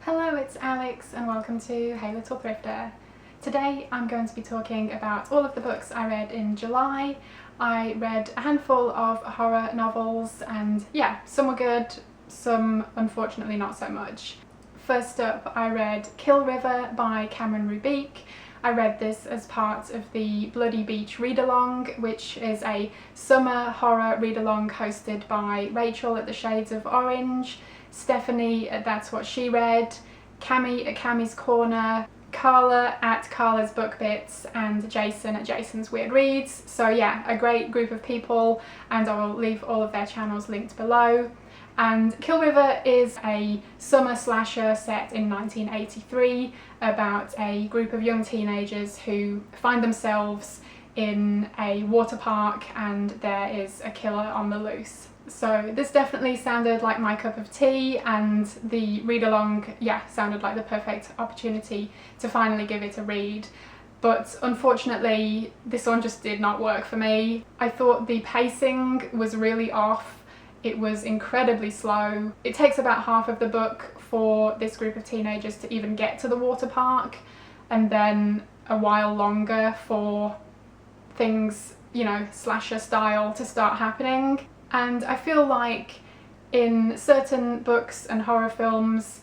Hello, it's Alex and welcome to Hey Little Thrifter. Today I'm going to be talking about all of the books I read in July. I read a handful of horror novels and yeah, some were good, some unfortunately not so much. First up, I read Kill River by Cameron Roubique. I read this as part of the Bloody Beach Readalong, which is a summer horror read-along hosted by Rachel at the Shades of Orange, Stephanie at That's What She Read, Cami at Cami's Corner, Carla at Carla's Book Bits, and Jason at Jason's Weird Reads. So yeah, a great group of people, and I will leave all of their channels linked below. And Kill River is a summer slasher set in 1983 about a group of young teenagers who find themselves in a water park and there is a killer on the loose. So this definitely sounded like my cup of tea, and the read-along, yeah, sounded like the perfect opportunity to finally give it a read. But unfortunately, this one just did not work for me. I thought the pacing was really off. It was incredibly slow. It takes about half of the book for this group of teenagers to even get to the water park, and then a while longer for things, you know, slasher style to start happening. And I feel like in certain books and horror films,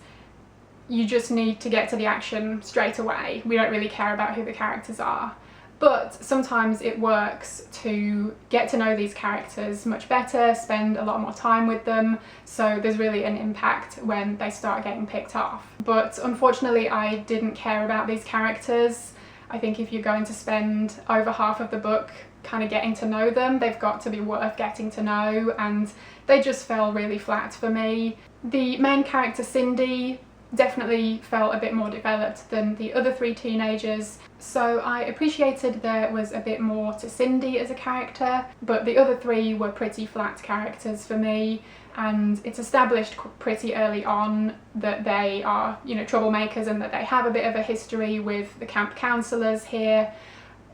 you just need to get to the action straight away. We don't really care about who the characters are. But sometimes it works to get to know these characters much better, spend a lot more time with them, so there's really an impact when they start getting picked off. But unfortunately, I didn't care about these characters. I think if you're going to spend over half of the book kind of getting to know them, they've got to be worth getting to know, and they just fell really flat for me. The main character, Cindy, definitely felt a bit more developed than the other three teenagers, so I appreciated there was a bit more to Cindy as a character, but the other three were pretty flat characters for me, and it's established pretty early on that they are, you know, troublemakers and that they have a bit of a history with the camp counsellors here.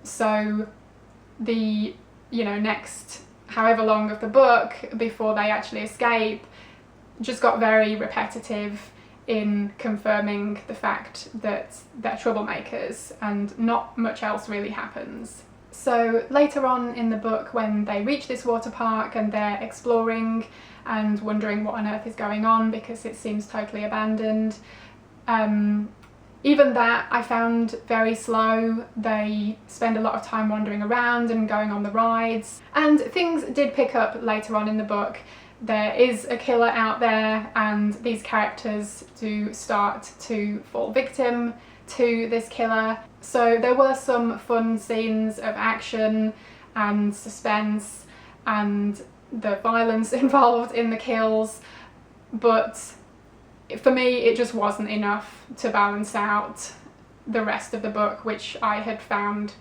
So the, you know, next however long of the book before they actually escape just got very repetitive in confirming the fact that they're troublemakers, and not much else really happens. So later on in the book, when they reach this water park and they're exploring and wondering what on earth is going on because it seems totally abandoned, even that I found very slow. They spend a lot of time wandering around and going on the rides, and things did pick up later on in the book. There is a killer out there, and these characters do start to fall victim to this killer. So there were some fun scenes of action and suspense and the violence involved in the kills, but for me it just wasn't enough to balance out the rest of the book, which I had found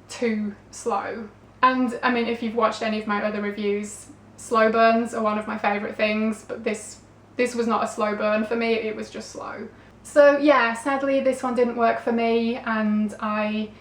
too slow. And I mean, if you've watched any of my other reviews, slow burns are one of my favourite things, but this was not a slow burn for me, it was just slow. So yeah, sadly this one didn't work for me, and I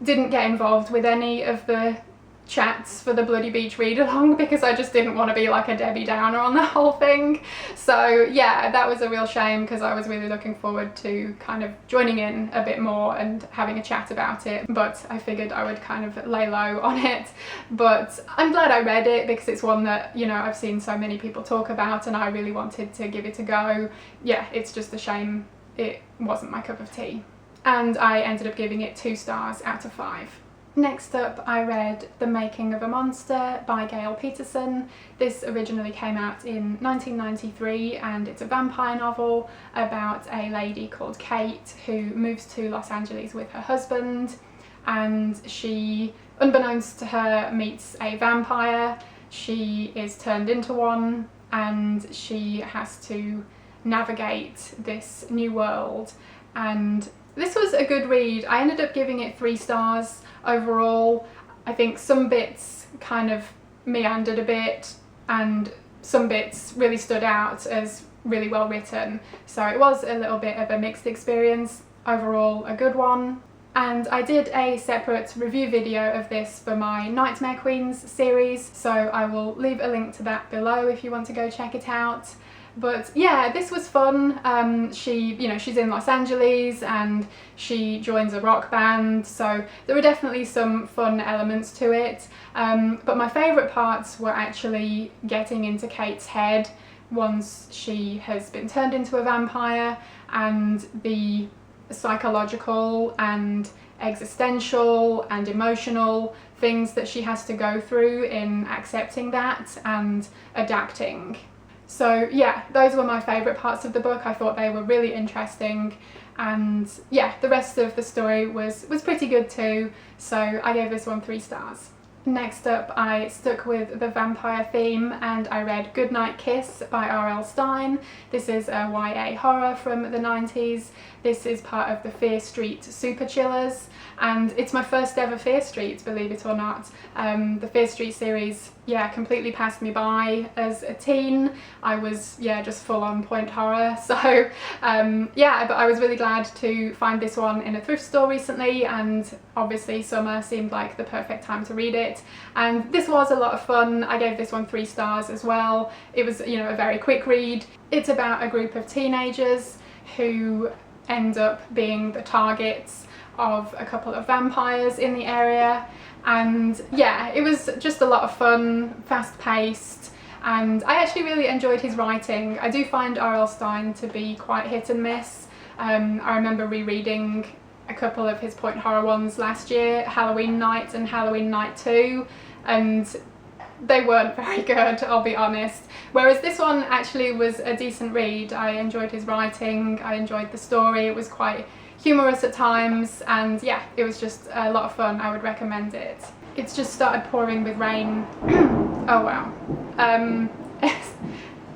didn't get involved with any of the chats for the Bloody Beach read-along because I just didn't want to be like a Debbie Downer on the whole thing. So yeah, that was a real shame because I was really looking forward to kind of joining in a bit more and having a chat about it, but I figured I would kind of lay low on it. But I'm glad I read it because it's one that, you know, I've seen so many people talk about and I really wanted to give it a go. Yeah, it's just a shame it wasn't my cup of tea. And I ended up giving it 2 stars out of 5. Next up, I read The Making of a Monster by Gail Peterson. This originally came out in 1993 and it's a vampire novel about a lady called Kate who moves to Los Angeles with her husband, and she, unbeknownst to her, meets a vampire. She is turned into one and she has to navigate this new world, and this was a good read. I ended up giving it 3 stars overall. I think some bits kind of meandered a bit and some bits really stood out as really well written, so it was a little bit of a mixed experience. Overall a good one. And I did a separate review video of this for my Nightmare Queens series, so I will leave a link to that below if you want to go check it out. But yeah, this was fun. She's in Los Angeles and she joins a rock band, so there were definitely some fun elements to it. But my favourite parts were actually getting into Kate's head once she has been turned into a vampire, and the psychological and existential and emotional things that she has to go through in accepting that and adapting. So yeah, those were my favourite parts of the book. I thought they were really interesting, and yeah, the rest of the story was pretty good too, so I gave this one 3 stars. Next up, I stuck with the vampire theme and I read Goodnight Kiss by R.L. Stine. This is a YA horror from the 90s. This is part of the Fear Street Super Chillers, and it's my first ever Fear Street, believe it or not. The Fear Street series, yeah, completely passed me by as a teen. I was, yeah, just full on point horror, so yeah, but I was really glad to find this one in a thrift store recently, and obviously summer seemed like the perfect time to read it. And this was a lot of fun. I gave this one 3 stars as well. It was, you know, a very quick read. It's about a group of teenagers who end up being the targets of a couple of vampires in the area, and yeah, it was just a lot of fun, fast-paced, and I actually really enjoyed his writing. I do find R.L. Stine to be quite hit and miss. I remember rereading a couple of his point horror ones last year, Halloween Night and Halloween Night 2, and they weren't very good, I'll be honest. Whereas this one actually was a decent read. I enjoyed his writing, I enjoyed the story, it was quite humorous at times, and yeah, it was just a lot of fun. I would recommend it. It's just started pouring with rain. Oh wow.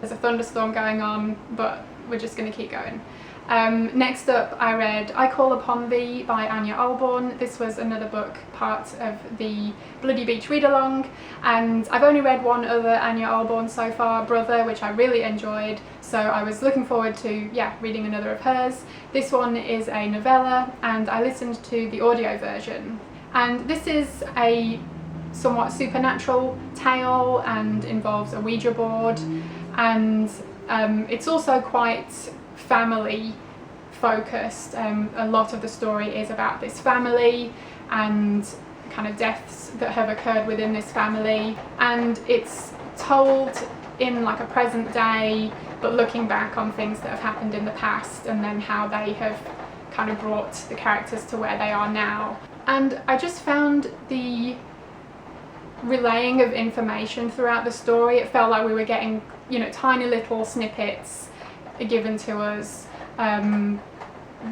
There's a thunderstorm going on, but we're just going to keep going. Next up, I read I Call Upon Thee by Anya Ahlborn. This was another book, part of the Bloody Beach Readalong, and I've only read one other Anya Ahlborn so far, Brother, which I really enjoyed, so I was looking forward to, yeah, reading another of hers. This one is a novella, and I listened to the audio version, and this is a somewhat supernatural tale and involves a Ouija board, and it's also quite family focused. A lot of the story is about this family and kind of deaths that have occurred within this family, and it's told in like a present day, but looking back on things that have happened in the past and then how they have kind of brought the characters to where they are now. And I just found the relaying of information throughout the story, it felt like we were getting, you know, tiny little snippets given to us,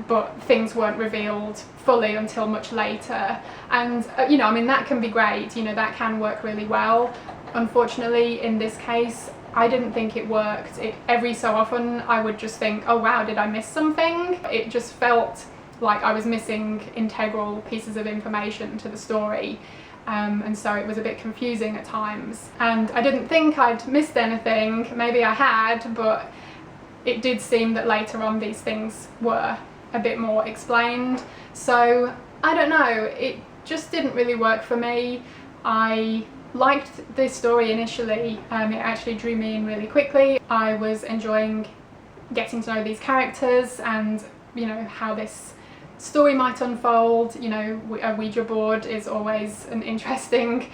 but things weren't revealed fully until much later. And you know, I mean, that can be great, you know, that can work really well. Unfortunately, in this case, I didn't think it worked. Every so often I would just think, oh wow, did I miss something? It just felt like I was missing integral pieces of information to the story. And so it was a bit confusing at times. And I didn't think I'd missed anything. Maybe I had, but it did seem that later on these things were a bit more explained. So I don't know, it just didn't really work for me. I liked this story initially. It actually drew me in really quickly. I was enjoying getting to know these characters and, you know, how this story might unfold. You know, a Ouija board is always an interesting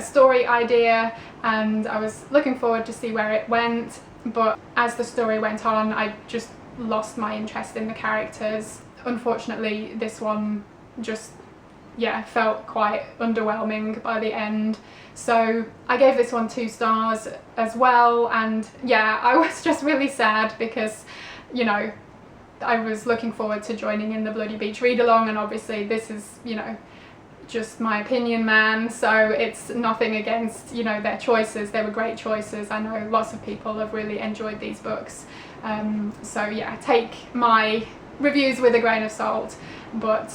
story idea, and I was looking forward to see where it went. But as the story went on, I just lost my interest in the characters. Unfortunately, this one just, yeah, felt quite underwhelming by the end. So I gave this one 2 stars as well, and yeah, I was just really sad because, you know, I was looking forward to joining in the Bloody Beach Readalong, and obviously this is, you know, just my opinion, man, so it's nothing against, you know, their choices. They were great choices. I know lots of people have really enjoyed these books, so yeah, take my reviews with a grain of salt, but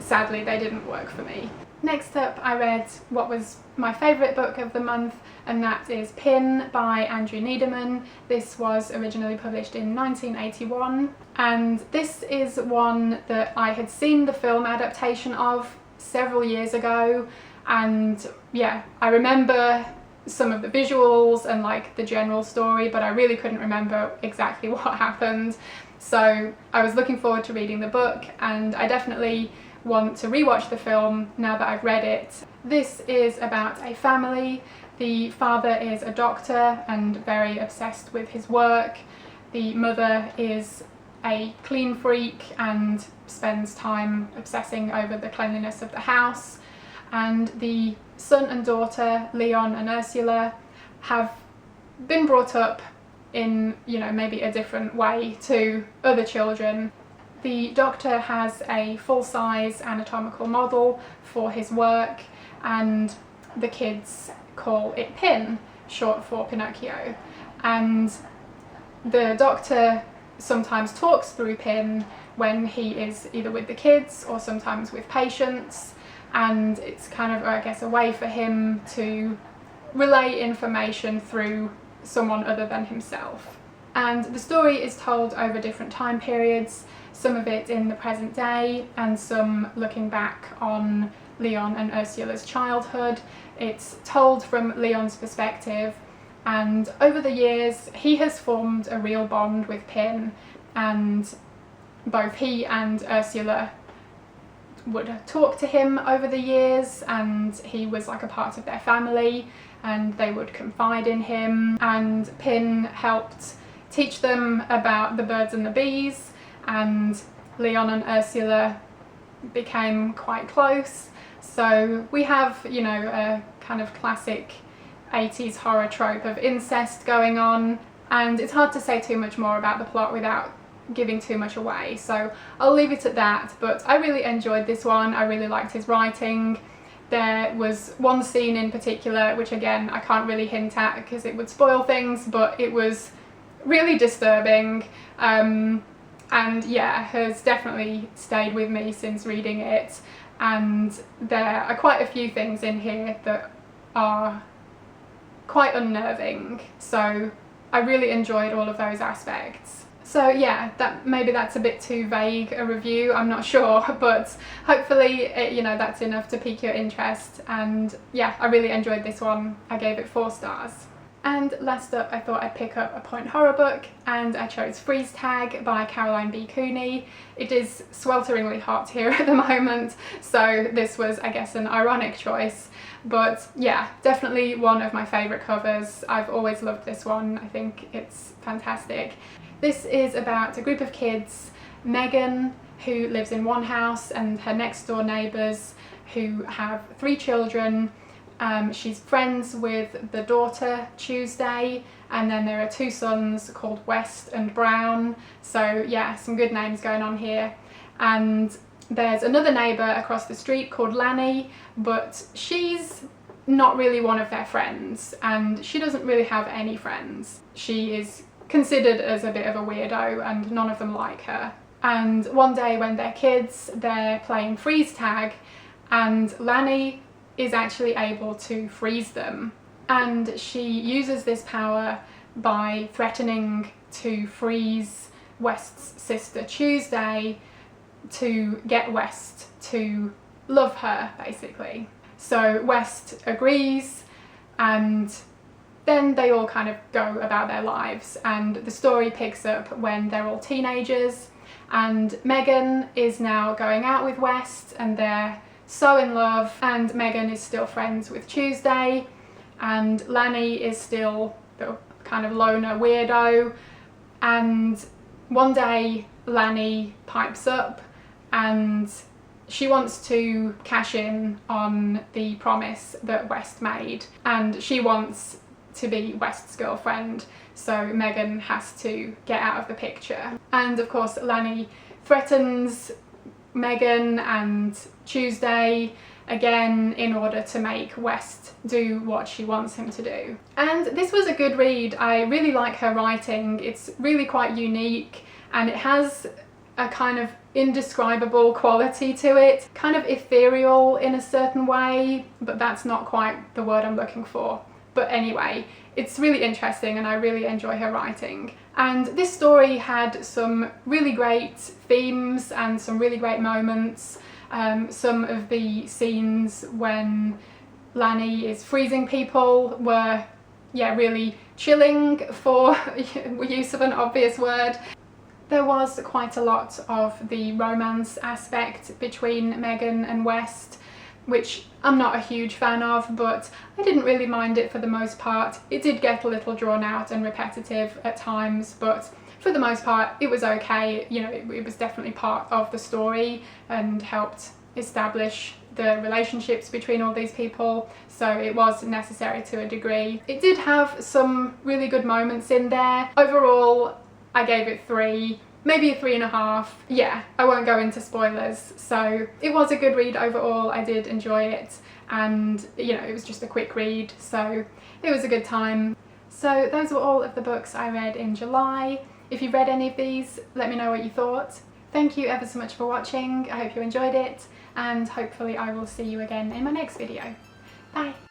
sadly they didn't work for me. Next up, I read what was my favourite book of the month, and that is Pin by Andrew Neiderman. This was originally published in 1981, and this is one that I had seen the film adaptation of several years ago, and yeah, I remember some of the visuals and like the general story, but I really couldn't remember exactly what happened. So I was looking forward to reading the book, and I definitely want to rewatch the film now that I've read it. This is about a family. The father is a doctor and very obsessed with his work. The mother is a clean freak and spends time obsessing over the cleanliness of the house. And the son and daughter, Leon and Ursula, have been brought up in, you know, maybe a different way to other children. The doctor has a full-size anatomical model for his work, and the kids call it Pin, short for Pinocchio. And the doctor sometimes talks through Pin when he is either with the kids or sometimes with patients, and it's kind of, I guess, a way for him to relay information through someone other than himself. And the story is told over different time periods, some of it in the present day and some looking back on Leon and Ursula's childhood. It's told from Leon's perspective, and over the years he has formed a real bond with Pin, and both he and Ursula would talk to him over the years, and he was like a part of their family, and they would confide in him, and Pin helped teach them about the birds and the bees, and Leon and Ursula became quite close. So we have, you know, a kind of classic 80s horror trope of incest going on, and it's hard to say too much more about the plot without giving too much away, so I'll leave it at that. But I really enjoyed this one. I really liked his writing. There was one scene in particular which, again, I can't really hint at because it would spoil things, but it was really disturbing, and yeah, has definitely stayed with me since reading it. And there are quite a few things in here that are quite unnerving, so I really enjoyed all of those aspects. So yeah, maybe that's a bit too vague a review, I'm not sure, but hopefully you know, that's enough to pique your interest. And yeah, I really enjoyed this one. I gave it 4 stars. And last up, I thought I'd pick up a point horror book, and I chose Freeze Tag by Caroline B. Cooney. It is swelteringly hot here at the moment, so this was, I guess, an ironic choice. But yeah, definitely one of my favourite covers. I've always loved this one. I think it's fantastic. This is about a group of kids, Megan, who lives in one house, and her next door neighbours who have 3 children. She's friends with the daughter, Tuesday, and then there are 2 sons called West and Brown. So yeah, some good names going on here. And there's another neighbour across the street called Lanny, but she's not really one of their friends, and she doesn't really have any friends. She is considered as a bit of a weirdo, and none of them like her. And one day when they're kids, they're playing freeze tag, and Lanny is actually able to freeze them, and she uses this power by threatening to freeze West's sister Tuesday to get West to love her, basically. So West agrees, and then they all kind of go about their lives, and the story picks up when they're all teenagers, and Megan is now going out with West, and they're so in love, and Megan is still friends with Tuesday, and Lanny is still the kind of loner weirdo. And one day Lanny pipes up and she wants to cash in on the promise that West made, and she wants to be West's girlfriend, so Megan has to get out of the picture. And of course Lanny threatens Megan and Tuesday again in order to make West do what she wants him to do. And this was a good read. I really like her writing. It's really quite unique, and it has a kind of indescribable quality to it, kind of ethereal in a certain way, but that's not quite the word I'm looking for. But anyway, it's really interesting and I really enjoy her writing. And this story had some really great themes and some really great moments. Some of the scenes when Lanny is freezing people were, yeah, really chilling, for use of an obvious word. There was quite a lot of the romance aspect between Megan and West, which I'm not a huge fan of, but I didn't really mind it for the most part. It did get a little drawn out and repetitive at times, but for the most part it was okay. You know, it was definitely part of the story and helped establish the relationships between all these people, so it was necessary to a degree. It did have some really good moments in there. Overall, I gave it 3, maybe a 3.5. Yeah, I won't go into spoilers. So it was a good read overall. I did enjoy it, and you know, it was just a quick read, so it was a good time. So those were all of the books I read in July. If you read any of these, let me know what you thought. Thank you ever so much for watching. I hope you enjoyed it, and hopefully I will see you again in my next video. Bye!